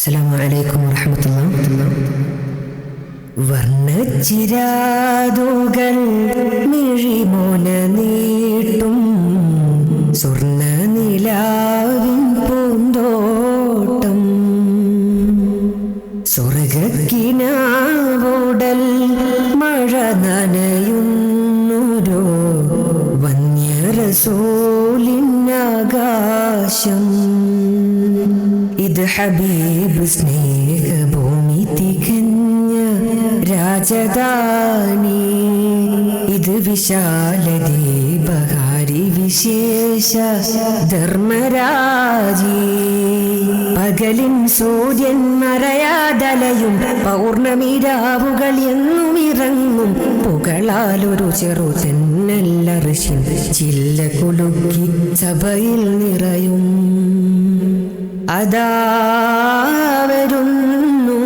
അസ്സലാമു അലൈക്കും വറഹ്മത്തുള്ളാഹി. വർണ്ണച്ചിരാതുകൾ മിഴിമോന നീട്ടും സ്വർണ്ണ നിലാവിൻ പൂന്തോട്ടം, സ്വർഗ്ഗക്കിനാവുടൽ മഴ നനയുന്നൊരു വന്യറസൂലിനാകാശം. ഇത് ഹബീബ് സ്നേഹഭൂമി തികഞ്ഞ രാജധാനി, ഇത് വിശാല ദീപഹാരി വിശേഷ ധർമ്മരാജി. പകലിൻ സൂര്യൻ മറയാതലയും പൗർണമി രാവുകൾ എന്നും ഇറങ്ങും പുകളാലൊരു ചെറു തെന്നല്ലറിശിൻ ചില്ല കുലുക്കി സഭയിൽ നിറയും. അതാ വരുന്നു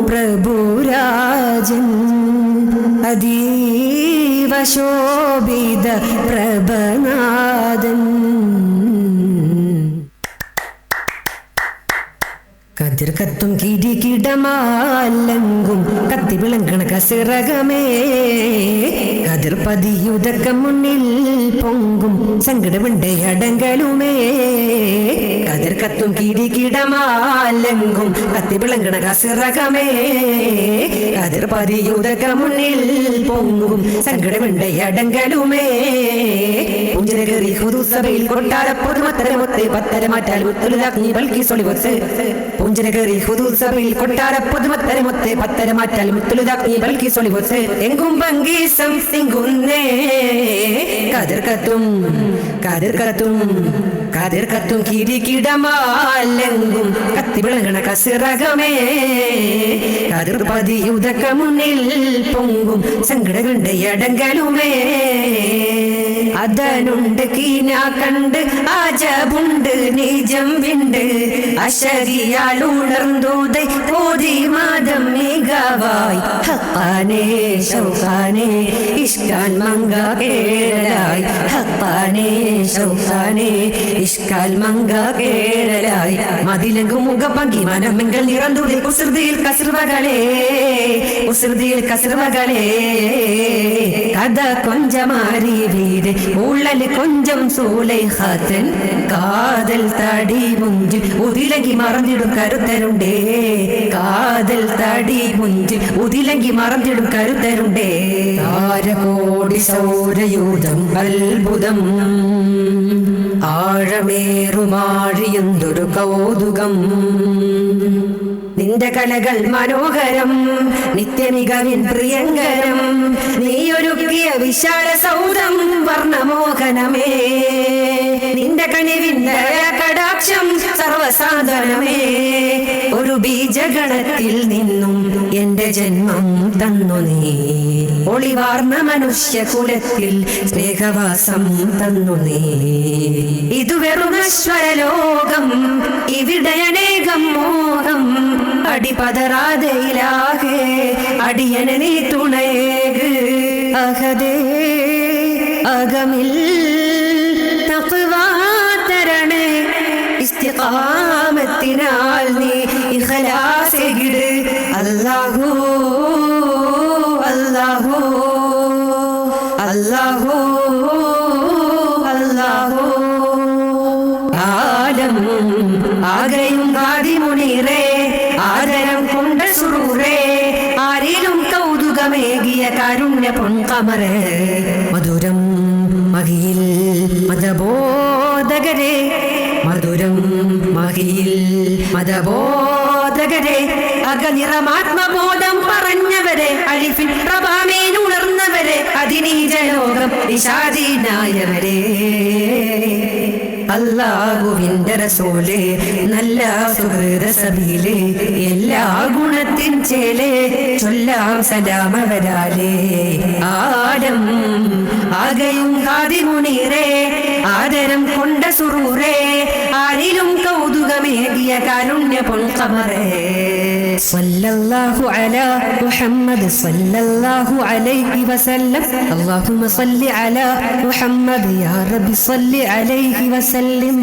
പ്രഭുരാജൻ, അതീവ ശോഭിത പ്രഭനാദൻ. കതിർ കത്തും കിരീടമാലങ്കും കത്തി വിളങ്ങണ കസിറകമേ, കതിർ പതിയുതക്കം മുന്നിൽ പൊങ്കും സങ്കടമുണ്ടേ അടങ്കലുമേ. കതിർ കത്തും കിരീടമാലങ്കും കത്തി വിളങ്ങണ കസിറകമേ, കതിർ പതിയുതക്കം മുന്നിൽ പൊങ്കും സങ്കടമുണ്ടേ അടങ്കലുമേ. പുഞ്ചനകറി ഹുദൂസഭയിൽ കൊട്ടാരപ്പൊതുമത്തരമൊത്തെ പത്തരമാറ്റാൽ മുത്തലുതാക്കി ബൽക്കി സൊളിവത്ത്. പുഞ്ചനകറി ഹുദൂസഭയിൽ കൊട്ടാരപ്പൊതുമത്തരമൊത്തെ പത്തരമാറ്റാൽ മുത്തലുതാക്കി ബൽക്കി സൊളിവത്ത്. എങ്കും പങ്കീസം സിംഗുന്നേ കതിർ കത്തും കതിർ കത്തും കതിർ കത്തും കിരീടമാലെങ്കും കത്തി വിളങ്ങണ കസിറകമേ, കതിർ പതിയുതക്ക മുന്നിൽ പൊങ്കും സങ്കടകളുണ്ട് അടങ്കലുമേ. അതനുണ്ട് കീന കണ്ട് ആജബുണ്ട് നീജം വിണ്ട് അശരിയാൽ ഉണർന്നൂതൈ ഓതി മാതം മികവായി. ഹക്കാനേ ശൗഖാനേ ഇഷ്കാൽ മങ്ക കേരളായി, ഹക്കാനേ ശൗഖാനേ ഇഷ്കാൽ മങ്ക കേരളായി. മതിലങ്കും മുഖപങ്കി മനമെങ്കിൽ നിറന്തൂടെ കുസൃതിയിൽ കസർവകളേ, കുസൃതിയിൽ കസർവകളേ. കഥ കൊഞ്ചമാരി വീര് ഉള്ളല് കൊഞ്ചം സൂലൈഖാത്തൻ, കാതൽ തടി മുഞ്ച് ഉതിലങ്കി മറന്നിടും കരുത്തരുണ്ടേ, കാതൽ തടി മുഞ്ച് ഉതിലങ്കി മറന്നിടും കരുത്തരുണ്ടേ. താരകോടി സൗരയൂഥം അത്ഭുതം ആഴമേറുമാഴിയെന്തൊരു കൗതുകം. നിന്റെ കലകൾ മനോഹരം നിത്യമികവിൻ പ്രിയങ്കരം, നീയൊരുക്കിയ വിശാല സൗധം വർണ്ണമോഹനമേ. നിന്റെ കണിവിന്റെ കടാക്ഷം സർവസാധനമേ. ഒരു ബീജഗണത്തിൽ നിന്നും എന്റെ ജന്മം തന്നു നീ, ഒളിവാർന്ന മനുഷ്യ കുലത്തിൽ സ്നേഹവാസം തന്നു നീ. ഇതു വെറും അശ്വരലോകം, ഇവിടെ അനേകം മോഹം. അടിപതറാതെ ഇലാഹേ അടിയനെ നീ തുണയേക്. അഹദേ അകമിൽ തഖ്വ തരണേ, ഇസ്തിഖാമത്തിനാൽ നീ ഇഖ്ലാസേകിട്. അല്ലാഹു അല്ലാഹു അല്ലാഹു അല്ലാഹു. ആലം ആകെയും കാതി മുനീറേ, ആദരം കൊണ്ട സുറൂറേ. ആരിലും കൗതുകമേകിയ കാരുണ്യ പൊൻകമറേ. മധുരം മഹിയിൽ മതബോധകരേ, മധുരം മഹിയിൽ മതബോധകരേ. അകനിറമാത്മബോധം പറഞ്ഞവരെ, അലിഫിൻ പ്രഭാമേൻ ഉണർന്നവരെ, അതിനീജലോകം നിശാദീനായവരെ. അല്ലാഹുവിന്റെ റസൂലേ നല്ല സുഹൃത സബീലേ, എല്ലാ ഗുണത്തിൻ ചേലേ ചൊല്ലാം സലാമവരാലേ. ആലം ആകെയും കാതി മുനീറേ, ആദരം കൊണ്ട സുറൂറേ. ആരിലും കൗതുകമേകിയ കാരുണ്യ പൊൻകമറേ. സല്ലല്ലാഹു അലാ മുഹമ്മദ് സല്ലല്ലാഹു അലൈഹി വസല്ലം. അല്ലാഹുമ്മ സല്ലി അലാ മുഹമ്മദ് യാ റബ്ബി സല്ലി അലൈഹി വസല്ലം.